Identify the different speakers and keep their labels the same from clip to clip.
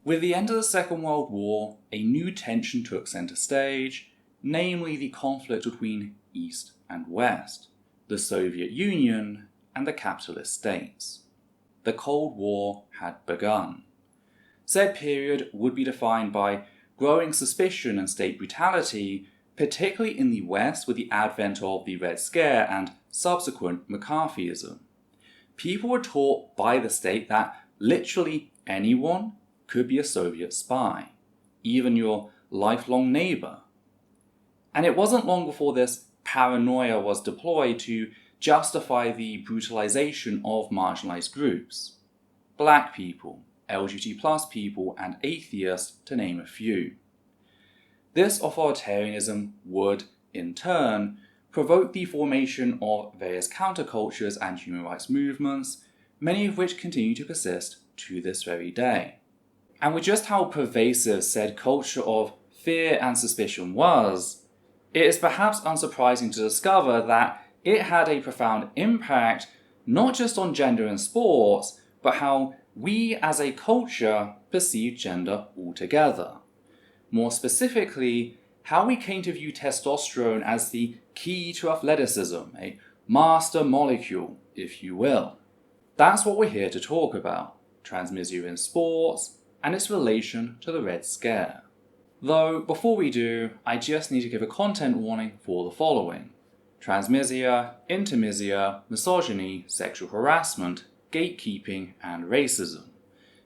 Speaker 1: With the end of the Second World War, a new tension took centre stage, namely the conflict between East and West, the Soviet Union and the capitalist states. The Cold War had begun. Said period would be defined by growing suspicion and state brutality, particularly in the West with the advent of the Red Scare and subsequent McCarthyism. People were taught by the state that literally anyone could be a Soviet spy, even your lifelong neighbour. And it wasn't long before this paranoia was deployed to justify the brutalization of marginalized groups. Black people, LGBT+ people, and atheists, to name a few. This authoritarianism would, in turn, provoke the formation of various countercultures and human rights movements, many of which continue to persist to this very day. And with just how pervasive said culture of fear and suspicion was, it is perhaps unsurprising to discover that it had a profound impact not just on gender in sports, but how we as a culture perceive gender altogether. More specifically, how we came to view testosterone as the key to athleticism, a master molecule, if you will. That's what we're here to talk about, transphobia in sports and its relation to the Red Scare. Though, before we do, I just need to give a content warning for the following: transphobia, intermisia, misogyny, sexual harassment, gatekeeping, and racism.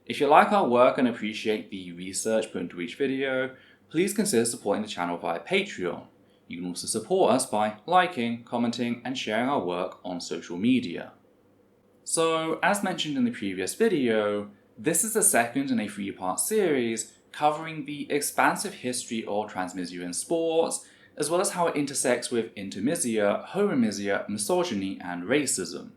Speaker 1: If you like our work and appreciate the research put into each video, please consider supporting the channel via Patreon. You can also support us by liking, commenting, and sharing our work on social media. So, as mentioned in the previous video, this is the second in a 3-part series covering the expansive history of transphobia in sports, as well as how it intersects with intermisia, homomisia, misogyny, and racism.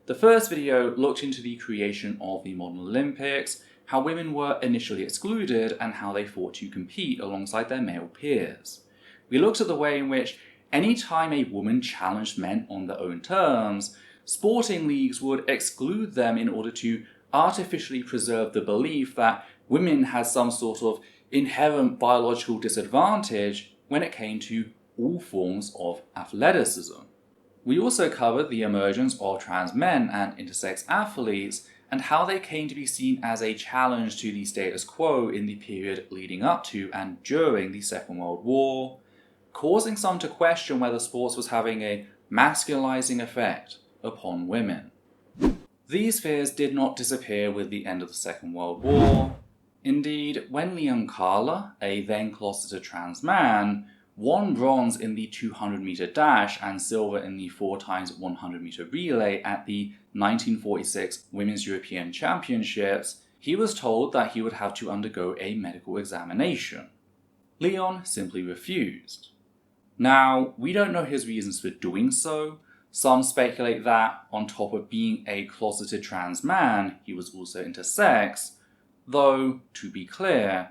Speaker 1: The first video looked into the creation of the modern Olympics, how women were initially excluded, and how they fought to compete alongside their male peers. We looked at the way in which any time a woman challenged men on their own terms, sporting leagues would exclude them in order to artificially preserve the belief that women had some sort of inherent biological disadvantage when it came to all forms of athleticism. We also covered the emergence of trans men and intersex athletes and how they came to be seen as a challenge to the status quo in the period leading up to and during the Second World War, causing some to question whether sports was having a masculinizing effect upon women. These fears did not disappear with the end of the Second World War. Indeed, when Léon Caurla, a then closeted trans man, won bronze in the 200-meter dash and silver in the 4x100-meter relay at the 1946 Women's European Championships, he was told that he would have to undergo a medical examination. Léon simply refused. Now, we don't know his reasons for doing so. Some speculate that, on top of being a closeted trans man, he was also intersex, though, to be clear,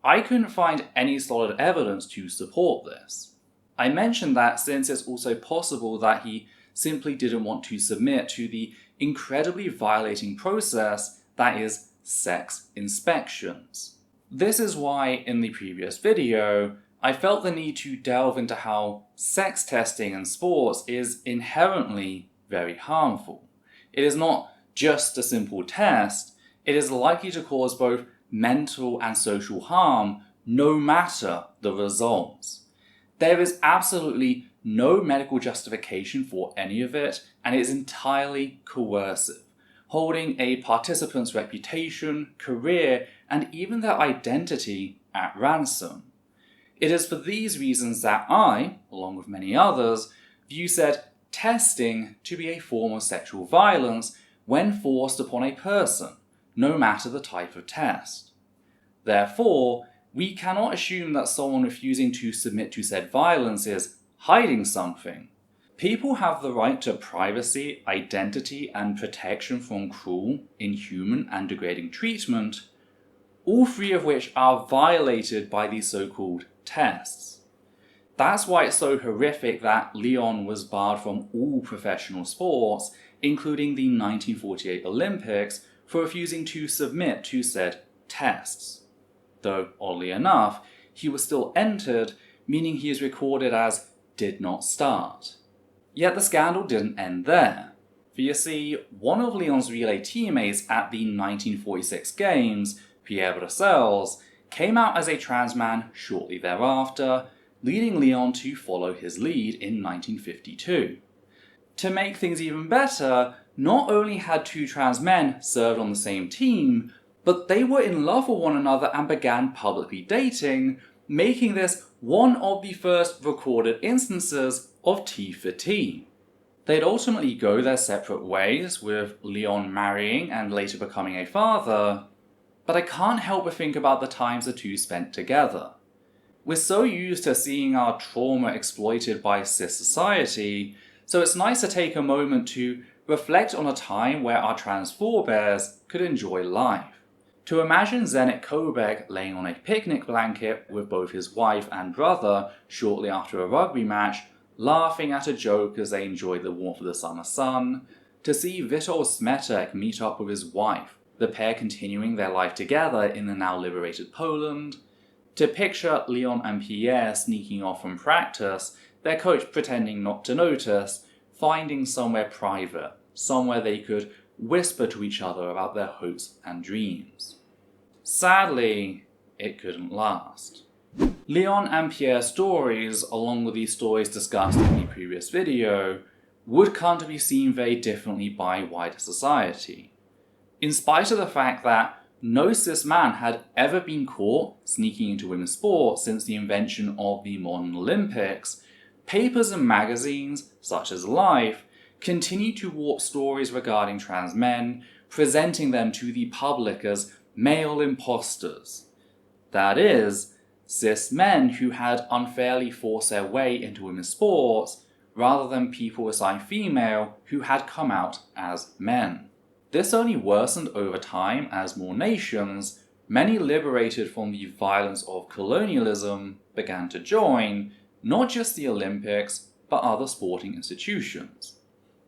Speaker 1: I couldn't find any solid evidence to support this. I mention that since it's also possible that he simply didn't want to submit to the incredibly violating process that is sex inspections. This is why, in the previous video, I felt the need to delve into how sex testing in sports is inherently very harmful. It is not just a simple test, it is likely to cause both mental and social harm no matter the results. There is absolutely no medical justification for any of it, and it is entirely coercive, holding a participant's reputation, career, and even their identity at ransom. It is for these reasons that I, along with many others, view said testing to be a form of sexual violence when forced upon a person, no matter the type of test. Therefore, we cannot assume that someone refusing to submit to said violence is hiding something. People have the right to privacy, identity, and protection from cruel, inhuman, and degrading treatment, all three of which are violated by these so-called tests. That's why it's so horrific that Léon was barred from all professional sports, including the 1948 Olympics, for refusing to submit to said tests. Though, oddly enough, he was still entered, meaning he is recorded as did not start. Yet the scandal didn't end there. For you see, one of Léon's relay teammates at the 1946 Games, Pierre Bressoles, came out as a trans man shortly thereafter, leading Léon to follow his lead in 1952. To make things even better, not only had two trans men served on the same team, but they were in love with one another and began publicly dating, making this one of the first recorded instances of T for T. They'd ultimately go their separate ways, with Léon marrying and later becoming a father, but I can't help but think about the times the two spent together. We're so used to seeing our trauma exploited by cis society, so it's nice to take a moment to reflect on a time where our trans forebears could enjoy life. To imagine Zenit Kobek laying on a picnic blanket with both his wife and brother shortly after a rugby match, laughing at a joke as they enjoyed the warmth of the summer sun, to see Witold Smetek meet up with his wife, the pair continuing their life together in the now liberated Poland, to picture Léon and Pierre sneaking off from practice, their coach pretending not to notice, finding somewhere private, somewhere they could whisper to each other about their hopes and dreams. Sadly, it couldn't last. Léon and Pierre's stories, along with the stories discussed in the previous video, would come to be seen very differently by wider society. In spite of the fact that no cis man had ever been caught sneaking into women's sport since the invention of the modern Olympics, papers and magazines, such as Life, continue to warp stories regarding trans men, presenting them to the public as male imposters. That is, cis men who had unfairly forced their way into women's sports, rather than people assigned female who had come out as men. This only worsened over time as more nations, many liberated from the violence of colonialism, began to join, not just the Olympics, but other sporting institutions.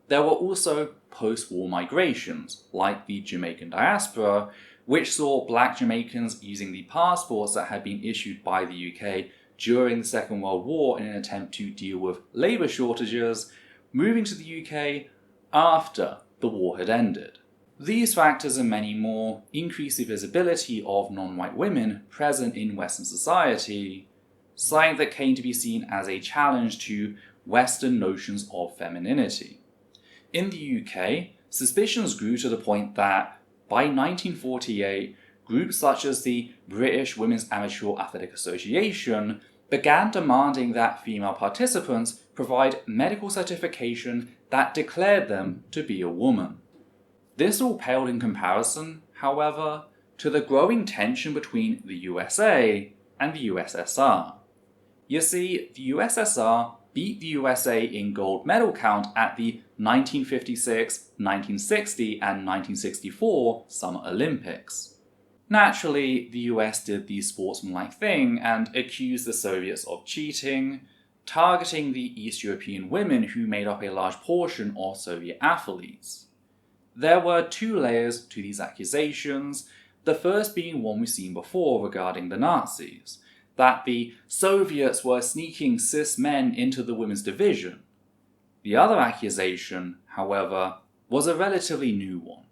Speaker 1: There were also post-war migrations, like the Jamaican diaspora, which saw black Jamaicans using the passports that had been issued by the UK during the Second World War in an attempt to deal with labour shortages, moving to the UK after the war had ended. These factors and many more increase the visibility of non-white women present in Western society, something that came to be seen as a challenge to Western notions of femininity. In the UK, suspicions grew to the point that, by 1948, groups such as the British Women's Amateur Athletic Association began demanding that female participants provide medical certification that declared them to be a woman. This all paled in comparison, however, to the growing tension between the USA and the USSR. You see, the USSR beat the USA in gold medal count at the 1956, 1960 and 1964 Summer Olympics. Naturally, the US did the sportsmanlike thing and accused the Soviets of cheating, targeting the East European women who made up a large portion of Soviet athletes. There were two layers to these accusations, the first being one we've seen before regarding the Nazis, that the Soviets were sneaking cis men into the women's division. The other accusation, however, was a relatively new one,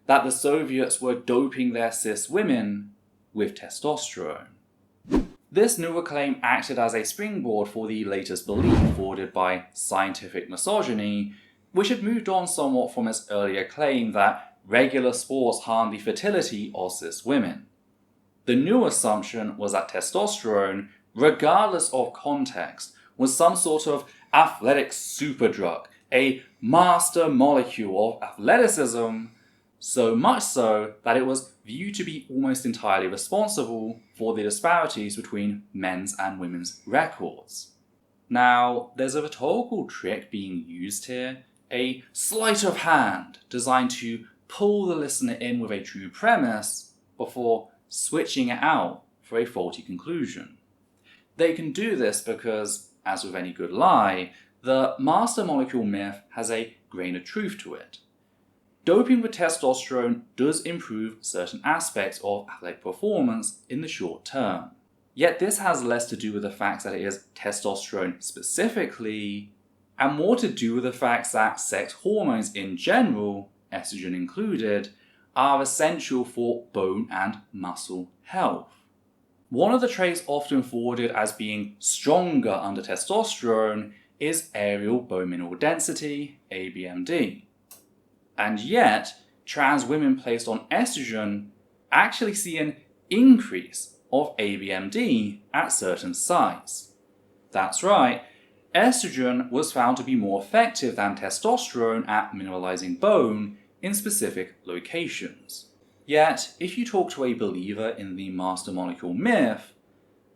Speaker 1: that the Soviets were doping their cis women with testosterone. This newer claim acted as a springboard for the latest belief forwarded by scientific misogyny, which had moved on somewhat from its earlier claim that regular sports harm the fertility of cis women. The new assumption was that testosterone, regardless of context, was some sort of athletic superdrug, a master molecule of athleticism, so much so that it was viewed to be almost entirely responsible for the disparities between men's and women's records. Now, there's a rhetorical trick being used here, a sleight of hand designed to pull the listener in with a true premise before switching it out for a faulty conclusion. They can do this because, as with any good lie, the master molecule myth has a grain of truth to it. doping with testosterone does improve certain aspects of athletic performance in the short term. Yet this has less to do with the fact that it is testosterone specifically, and more to do with the fact that sex hormones in general, estrogen included, are essential for bone and muscle health. One of the traits often forwarded as being stronger under testosterone is areal bone mineral density, ABMD. And yet, trans women placed on estrogen actually see an increase of ABMD at certain sites. That's right, estrogen was found to be more effective than testosterone at mineralizing bone in specific locations. Yet, if you talk to a believer in the master molecule myth,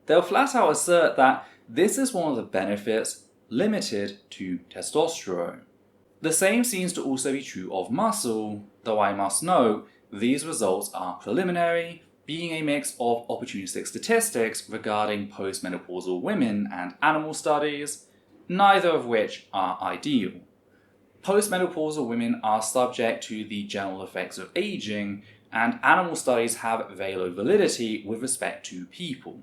Speaker 1: they'll flat out assert that this is one of the benefits limited to testosterone. The same seems to also be true of muscle, though I must note these results are preliminary, being a mix of opportunistic statistics regarding postmenopausal women and animal studies, neither of which are ideal. Postmenopausal women are subject to the general effects of aging, and animal studies have very low validity with respect to people.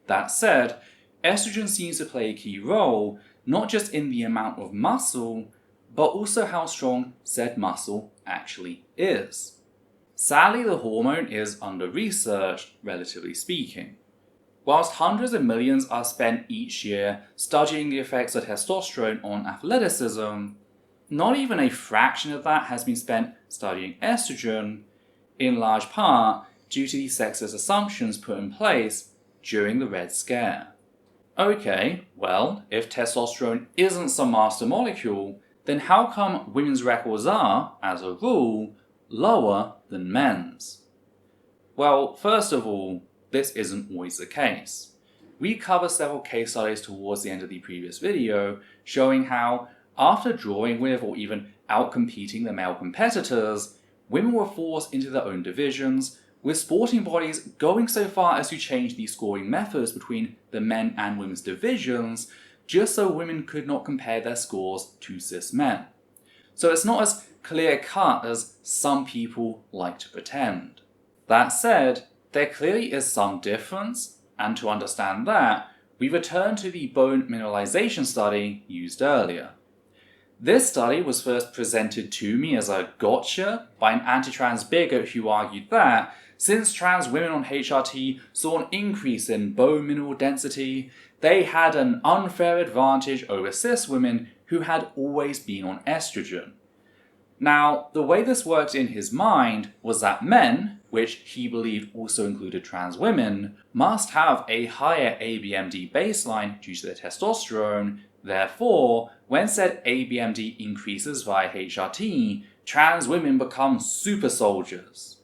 Speaker 1: That said, estrogen seems to play a key role, not just in the amount of muscle, but also how strong said muscle actually is. Sadly, the hormone is under-researched, relatively speaking. Whilst hundreds of millions are spent each year studying the effects of testosterone on athleticism, not even a fraction of that has been spent studying estrogen, in large part due to the sexist assumptions put in place during the Red Scare. Okay, well, if testosterone isn't some master molecule, then how come women's records are, as a rule, lower than men's? Well, first of all, this isn't always the case. We cover several case studies towards the end of the previous video showing how, after drawing with or even outcompeting the male competitors, women were forced into their own divisions, with sporting bodies going so far as to change the scoring methods between the men and women's divisions just so women could not compare their scores to cis men. So it's not as clear-cut as some people like to pretend. That said, there clearly is some difference, and to understand that, we return to the bone mineralization study used earlier. This study was first presented to me as a gotcha by an anti-trans bigot who argued that, since trans women on HRT saw an increase in bone mineral density, they had an unfair advantage over cis women who had always been on estrogen. Now, the way this worked in his mind was that men, which he believed also included trans women, must have a higher ABMD baseline due to their testosterone. Therefore, when said ABMD increases via HRT, trans women become super soldiers.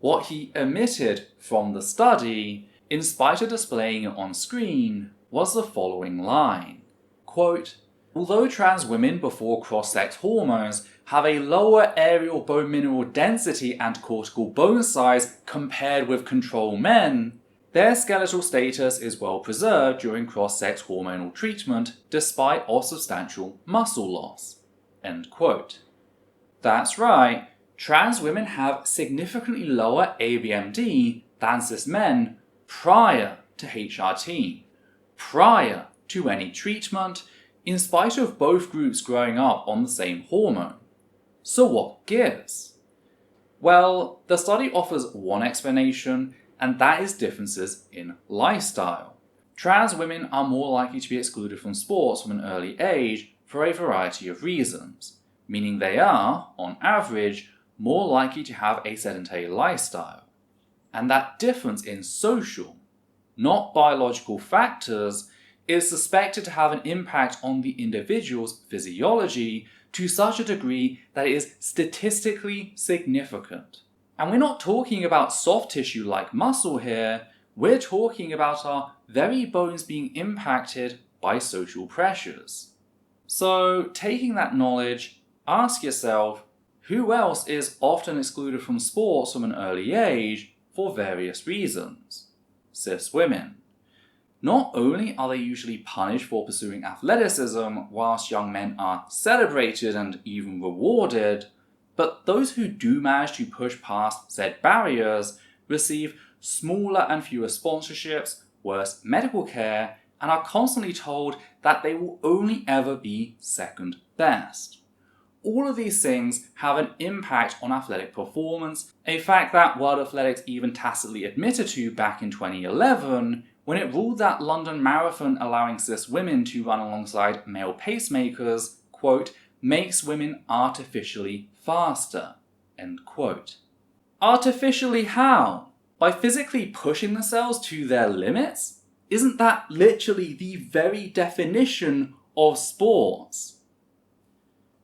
Speaker 1: What he omitted from the study, in spite of displaying it on screen, was the following line. Quote, "Although trans women before cross-sex hormones have a lower areal bone mineral density and cortical bone size compared with control men, their skeletal status is well preserved during cross-sex hormonal treatment despite of substantial muscle loss." End quote. That's right, trans women have significantly lower ABMD than cis men prior to HRT, prior to any treatment, in spite of both groups growing up on the same hormone. So what gives? Well, the study offers one explanation, and that is differences in lifestyle. Trans women are more likely to be excluded from sports from an early age for a variety of reasons, meaning they are, on average, more likely to have a sedentary lifestyle. And that difference in social, not biological factors, is suspected to have an impact on the individual's physiology to such a degree that it is statistically significant. And we're not talking about soft tissue like muscle here, we're talking about our very bones being impacted by social pressures. So, taking that knowledge, ask yourself, who else is often excluded from sports from an early age for various reasons? Cis women. Not only are they usually punished for pursuing athleticism whilst young men are celebrated and even rewarded, but those who do manage to push past said barriers receive smaller and fewer sponsorships, worse medical care, and are constantly told that they will only ever be second best. All of these things have an impact on athletic performance, a fact that World Athletics even tacitly admitted to back in 2011 when it ruled that London Marathon allowing cis women to run alongside male pacemakers, quote, makes women artificially faster, end quote. Artificially how? By physically pushing themselves to their limits? Isn't that literally the very definition of sports?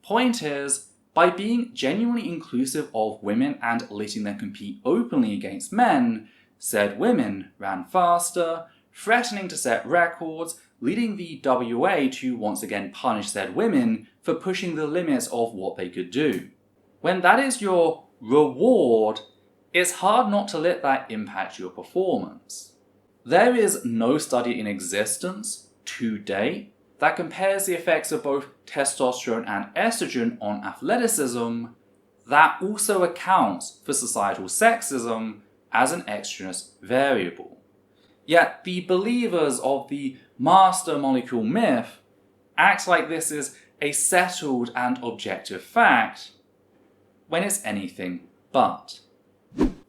Speaker 1: Point is, by being genuinely inclusive of women and letting them compete openly against men, said women ran faster, threatening to set records, leading the WA to once again punish said women for pushing the limits of what they could do. When that is your reward, it's hard not to let that impact your performance. There is no study in existence, to date, that compares the effects of both testosterone and estrogen on athleticism that also accounts for societal sexism as an extraneous variable. Yet the believers of the master molecule myth act like this is a settled and objective fact when it's anything but.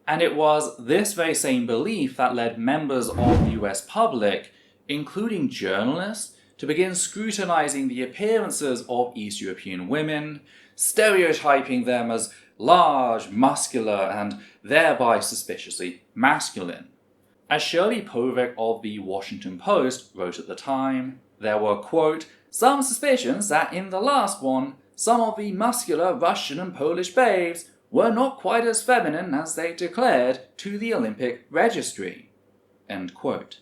Speaker 1: And it was this very same belief that led members of the US public, including journalists, to begin scrutinizing the appearances of East European women, stereotyping them as large, muscular, and thereby suspiciously masculine. As Shirley Povich of the Washington Post wrote at the time, there were, quote, some suspicions that in the last one, some of the muscular Russian and Polish babes were not quite as feminine as they declared to the Olympic registry, end quote.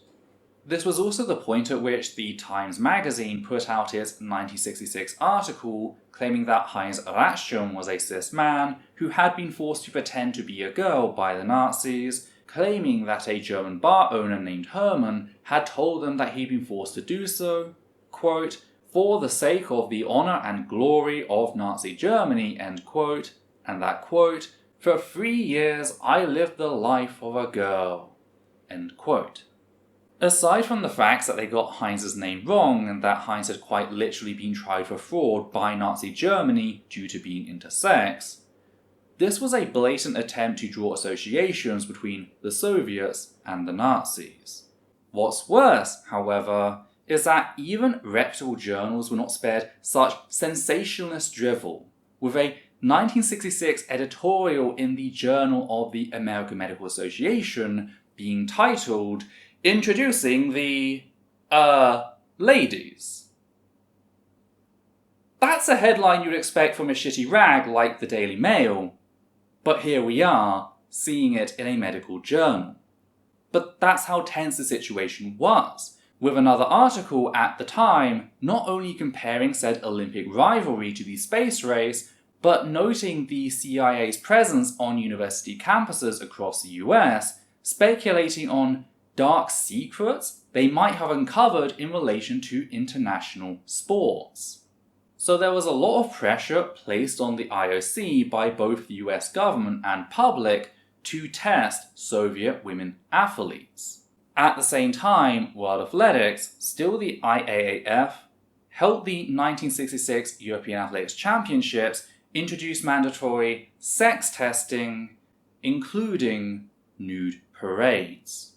Speaker 1: This was also the point at which the Times magazine put out its 1966 article claiming that Heinz Ratschum was a cis man who had been forced to pretend to be a girl by the Nazis, claiming that a German bar owner named Hermann had told them that he'd been forced to do so, quote, for the sake of the honour and glory of Nazi Germany, end quote, and that, quote, for 3 years I lived the life of a girl, end quote. Aside from the fact that they got Heinz's name wrong and that Heinz had quite literally been tried for fraud by Nazi Germany due to being intersex, this was a blatant attempt to draw associations between the Soviets and the Nazis. What's worse, however, is that even reputable journals were not spared such sensationalist drivel, with a 1966 editorial in the Journal of the American Medical Association being titled Introducing the, ladies. That's a headline you'd expect from a shitty rag like the Daily Mail, but here we are, seeing it in a medical journal. But that's how tense the situation was, with another article at the time not only comparing said Olympic rivalry to the space race, but noting the CIA's presence on university campuses across the US, speculating on dark secrets they might have uncovered in relation to international sports. So there was a lot of pressure placed on the IOC by both the US government and public to test Soviet women athletes. At the same time, World Athletics, still the IAAF, held the 1966 European Athletics Championships introduce mandatory sex testing, including nude parades.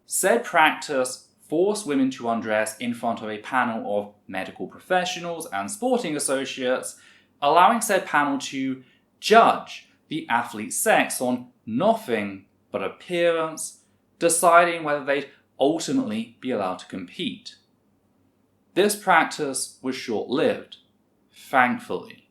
Speaker 1: Said practice forced women to undress in front of a panel of medical professionals and sporting associates, allowing said panel to judge the athlete's sex on nothing but appearance, deciding whether they'd ultimately be allowed to compete. This practice was short-lived, thankfully,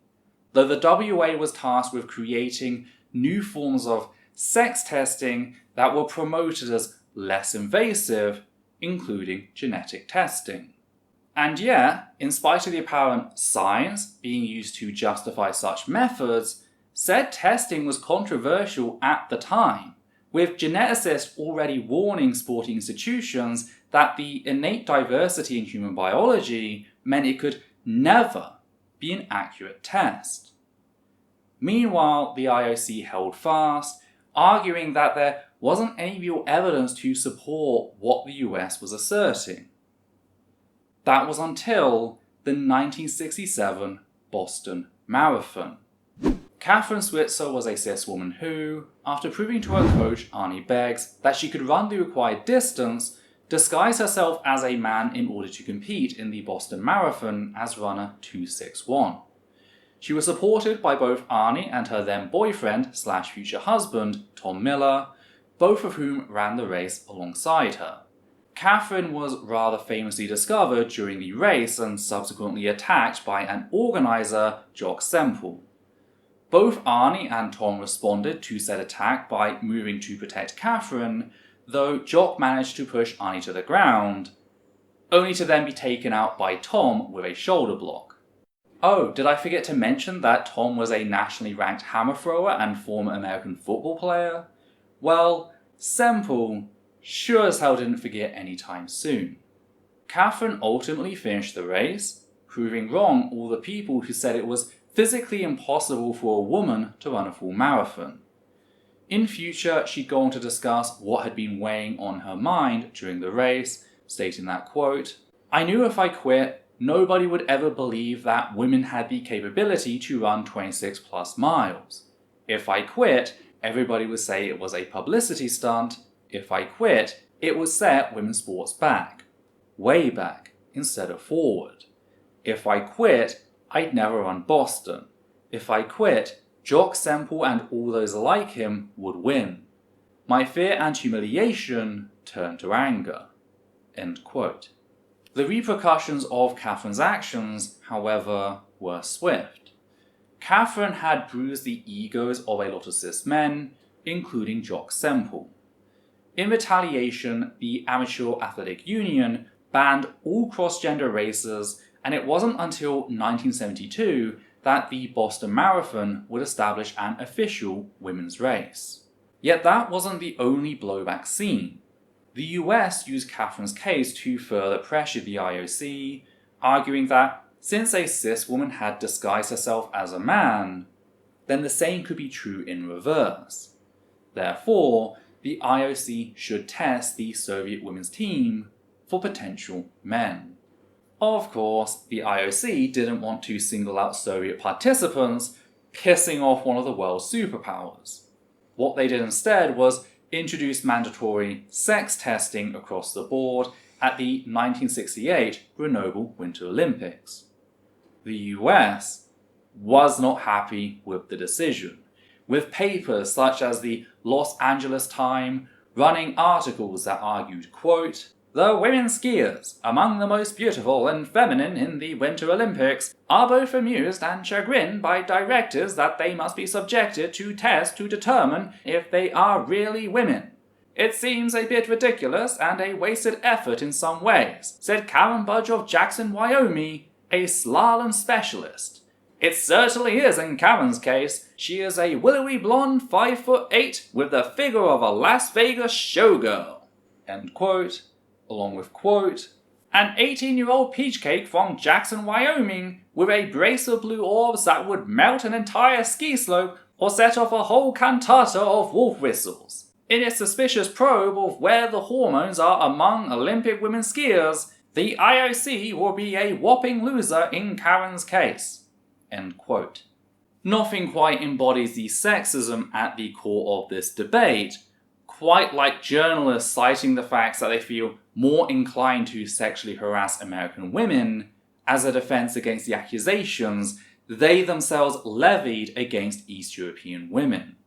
Speaker 1: though the WA was tasked with creating new forms of sex testing that were promoted as less invasive, including genetic testing. And yet, in spite of the apparent science being used to justify such methods, said testing was controversial at the time, with geneticists already warning sporting institutions that the innate diversity in human biology meant it could never be an accurate test. Meanwhile, the IOC held fast, arguing that there wasn't any real evidence to support what the US was asserting. That was until the 1967 Boston Marathon. Kathrine Switzer was a cis woman who, after proving to her coach Arnie Beggs that she could run the required distance, disguised herself as a man in order to compete in the Boston Marathon as runner 261. She was supported by both Arnie and her then boyfriend / future husband, Tom Miller, both of whom ran the race alongside her. Kathrine was rather famously discovered during the race and subsequently attacked by an organizer, Jock Semple. Both Arnie and Tom responded to said attack by moving to protect Kathrine, though Jock managed to push Arnie to the ground, only to then be taken out by Tom with a shoulder block. Oh, did I forget to mention that Tom was a nationally ranked hammer thrower and former American football player? Well, Semple sure as hell didn't forget anytime soon. Kathrine ultimately finished the race, proving wrong all the people who said it was physically impossible for a woman to run a full marathon. In future, she'd go on to discuss what had been weighing on her mind during the race, stating that, quote, "I knew if I quit, nobody would ever believe that women had the capability to run 26 plus miles. If I quit, everybody would say it was a publicity stunt. If I quit, it would set women's sports back. Way back, instead of forward. If I quit, I'd never run Boston. If I quit, Jock Semple and all those like him would win. My fear and humiliation turned to anger." End quote. The repercussions of Kathrine's actions, however, were swift. Kathrine had bruised the egos of a lot of cis men, including Jock Semple. In retaliation, the Amateur Athletic Union banned all cross-gender races, and it wasn't until 1972 that the Boston Marathon would establish an official women's race. Yet that wasn't the only blowback seen. The US used Kathrine's case to further pressure the IOC, arguing that since a cis woman had disguised herself as a man, then the same could be true in reverse. Therefore, the IOC should test the Soviet women's team for potential men. Of course, the IOC didn't want to single out Soviet participants, pissing off one of the world's superpowers. What they did instead was introduce mandatory sex testing across the board at the 1968 Grenoble Winter Olympics. The US was not happy with the decision, with papers such as the Los Angeles Times running articles that argued, quote, "The women skiers, among the most beautiful and feminine in the Winter Olympics, are both amused and chagrined by directives that they must be subjected to tests to determine if they are really women. It seems a bit ridiculous and a wasted effort in some ways," said Karen Budge of Jackson, Wyoming, a slalom specialist. "It certainly is in Karen's case. She is a willowy blonde 5'8" with the figure of a Las Vegas showgirl." End quote. Along with, quote, "An 18-year-old peach cake from Jackson, Wyoming, with a brace of blue orbs that would melt an entire ski slope or set off a whole cantata of wolf whistles. In its suspicious probe of where the hormones are among Olympic women skiers, the IOC will be a whopping loser in Karen's case." End quote. Nothing quite embodies the sexism at the core of this debate, quite like journalists citing the facts that they feel more inclined to sexually harass American women as a defense against the accusations they themselves levied against East European women.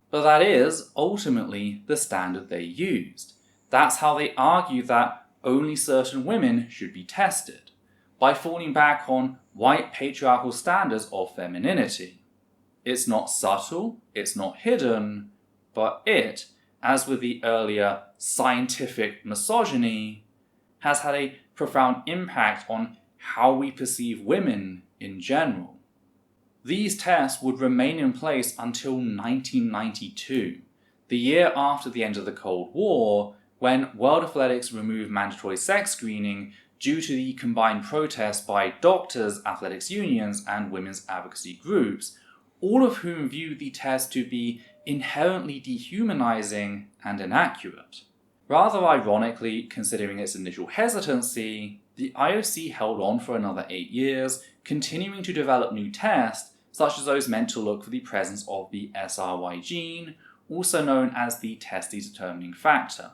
Speaker 1: But that is ultimately the standard they used. That's how they argued that only certain women should be tested, by falling back on white patriarchal standards of femininity. It's not subtle, it's not hidden, but it, as with the earlier scientific misogyny, has had a profound impact on how we perceive women in general. These tests would remain in place until 1992, the year after the end of the Cold War, when World Athletics removed mandatory sex screening due to the combined protests by doctors, athletics unions, and women's advocacy groups, all of whom viewed the test to be inherently dehumanizing and inaccurate. Rather ironically, considering its initial hesitancy, the IOC held on for another 8 years, continuing to develop new tests, such as those meant to look for the presence of the SRY gene, also known as the testes determining factor.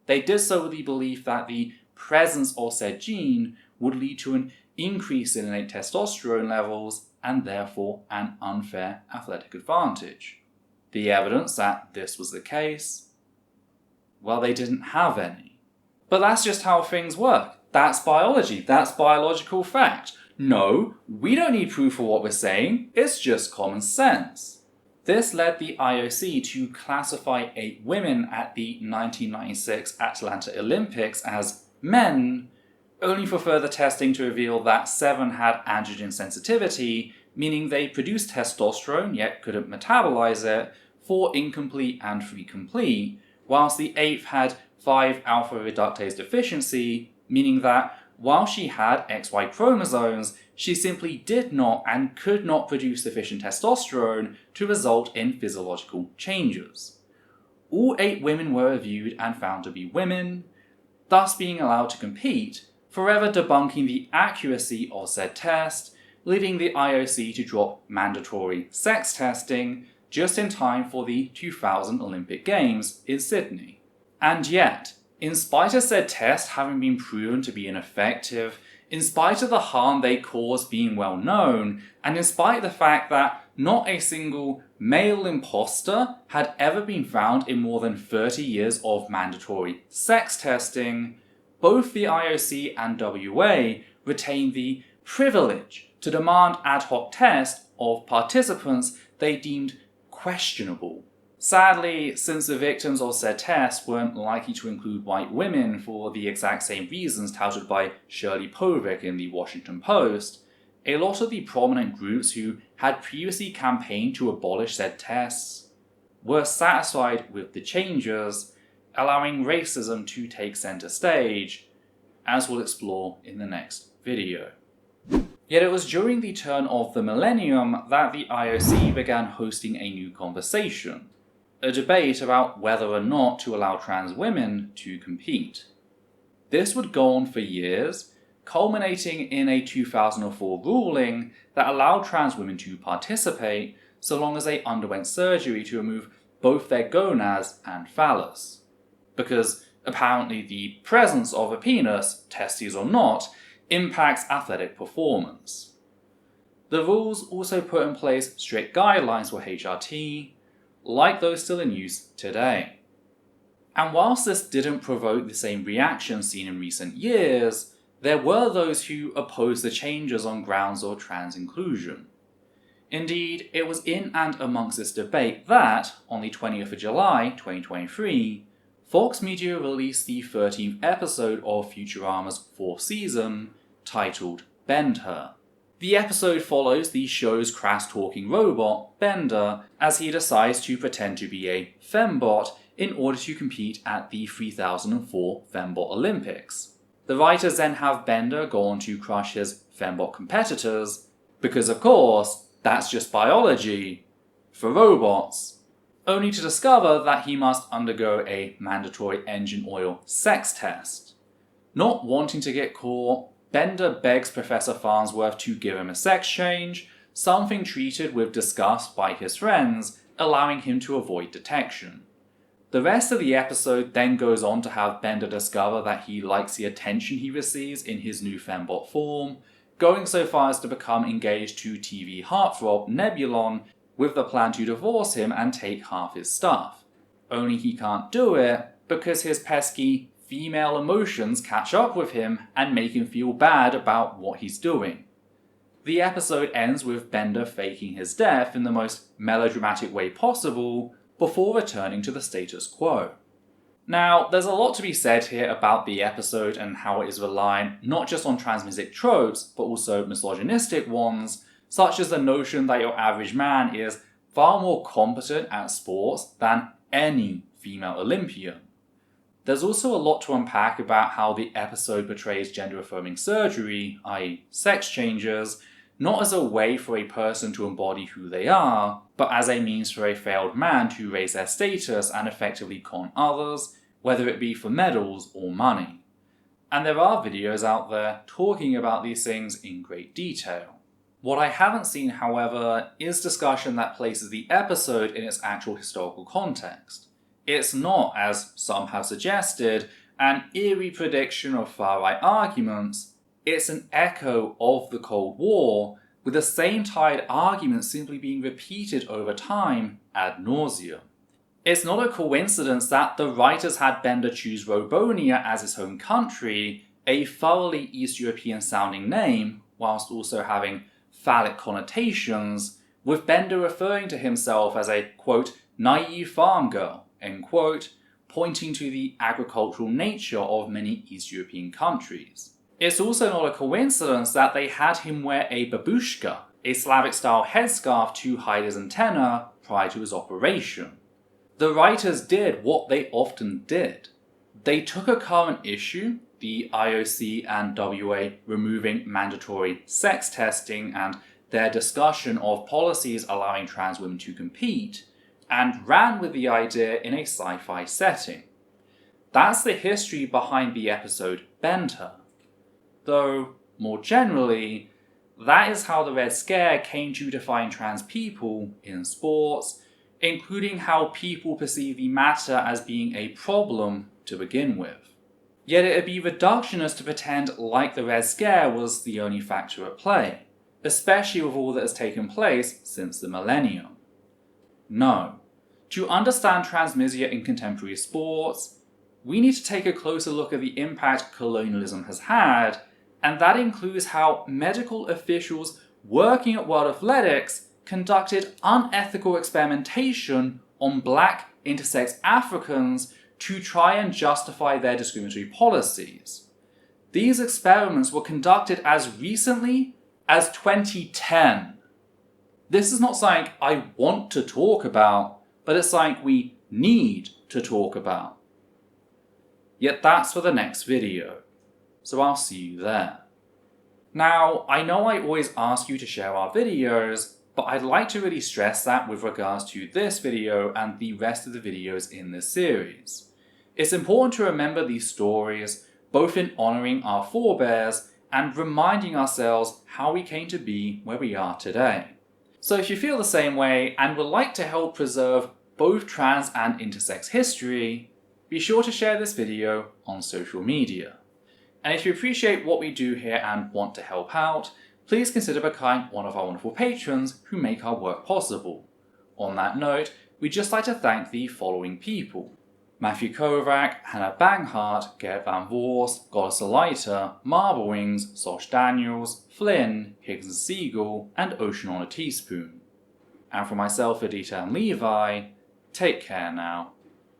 Speaker 1: They did so with the belief that the presence of said gene would lead to an increase in innate testosterone levels and therefore an unfair athletic advantage. The evidence that this was the case, well, they didn't have any. But that's just how things work. That's biology. That's biological fact. No, we don't need proof for what we're saying. It's just common sense. This led the IOC to classify 8 women at the 1996 Atlanta Olympics as men, only for further testing to reveal that 7 had androgen sensitivity, meaning they produced testosterone yet couldn't metabolize it, 4 incomplete and 3 complete, whilst the 8th had 5 alpha reductase deficiency, meaning that while she had XY chromosomes, she simply did not and could not produce sufficient testosterone to result in physiological changes. All 8 women were reviewed and found to be women, thus being allowed to compete, forever debunking the accuracy of said test, leading the IOC to drop mandatory sex testing just in time for the 2000 Olympic Games in Sydney. And yet, in spite of said test having been proven to be ineffective, in spite of the harm they cause being well known, and in spite of the fact that not a single male imposter had ever been found in more than 30 years of mandatory sex testing, both the IOC and WA retained the privilege to demand ad hoc tests of participants they deemed questionable. Sadly, since the victims of said test weren't likely to include white women for the exact same reasons touted by Shirley Povich in the Washington Post, a lot of the prominent groups who had previously campaigned to abolish said tests were satisfied with the changes, allowing racism to take center stage, as we'll explore in the next video. Yet it was during the turn of the millennium that the IOC began hosting a new conversation, a debate about whether or not to allow trans women to compete. This would go on for years, culminating in a 2004 ruling that allowed trans women to participate so long as they underwent surgery to remove both their gonads and phallus. Because apparently the presence of a penis, testes or not, impacts athletic performance. The rules also put in place strict guidelines for HRT, like those still in use today. And whilst this didn't provoke the same reaction seen in recent years, there were those who opposed the changes on grounds of trans inclusion. Indeed, it was in and amongst this debate that, on the 20th of July 2023, Fox Media released the 13th episode of Futurama's 4th season, titled Bend Her. The episode follows the show's crass-talking robot, Bender, as he decides to pretend to be a fembot in order to compete at the 3004 Fembot Olympics. The writers then have Bender go on to crush his fembot competitors, because of course, that's just biology, for robots, only to discover that he must undergo a mandatory engine oil sex test. Not wanting to get caught, Bender begs Professor Farnsworth to give him a sex change, something treated with disgust by his friends, allowing him to avoid detection. The rest of the episode then goes on to have Bender discover that he likes the attention he receives in his new fembot form, going so far as to become engaged to TV heartthrob Nebulon with the plan to divorce him and take half his stuff. Only he can't do it because his pesky female emotions catch up with him and make him feel bad about what he's doing. The episode ends with Bender faking his death in the most melodramatic way possible before returning to the status quo. Now, there's a lot to be said here about the episode and how it is relying not just on transmisic tropes, but also misogynistic ones, such as the notion that your average man is far more competent at sports than any female Olympian. There's also a lot to unpack about how the episode portrays gender-affirming surgery, i.e. sex changes, not as a way for a person to embody who they are, but as a means for a failed man to raise their status and effectively con others, whether it be for medals or money. And there are videos out there talking about these things in great detail. What I haven't seen, however, is discussion that places the episode in its actual historical context. It's not, as some have suggested, an eerie prediction of far-right arguments. It's an echo of the Cold War, with the same tired arguments simply being repeated over time ad nauseum. It's not a coincidence that the writers had Bender choose Robonia as his home country, a thoroughly East European sounding name, whilst also having phallic connotations, with Bender referring to himself as a, quote, naive farm girl, end quote, pointing to the agricultural nature of many East European countries. It's also not a coincidence that they had him wear a babushka, a Slavic-style headscarf to hide his antenna prior to his operation. The writers did what they often did. They took a current issue, the IOC and WA removing mandatory sex testing and their discussion of policies allowing trans women to compete, and ran with the idea in a sci-fi setting. That's the history behind the episode Bender. Though, more generally, that is how the Red Scare came to define trans people in sports, including how people perceive the matter as being a problem to begin with. Yet it would be reductionist to pretend like the Red Scare was the only factor at play, especially with all that has taken place since the millennium. No. To understand transmisia in contemporary sports, we need to take a closer look at the impact colonialism has had, and that includes how medical officials working at World Athletics conducted unethical experimentation on black intersex Africans to try and justify their discriminatory policies. These experiments were conducted as recently as 2010. This is not something I want to talk about, but it's something we need to talk about. Yet that's for the next video, so I'll see you there. Now, I know I always ask you to share our videos, but I'd like to really stress that with regards to this video and the rest of the videos in this series. It's important to remember these stories, both in honouring our forebears and reminding ourselves how we came to be where we are today. So if you feel the same way and would like to help preserve both trans and intersex history, be sure to share this video on social media. And if you appreciate what we do here and want to help out, please consider becoming one of our wonderful patrons who make our work possible. On that note, we'd just like to thank the following people: Matthew Kovac, Hannah Banghart, Gert Van Voorst, Goddess Elita, Marble Wings, Sosh Daniels, Flynn, Higgs and Siegel, and Ocean on a Teaspoon. And for myself, Adita and Levi, take care now.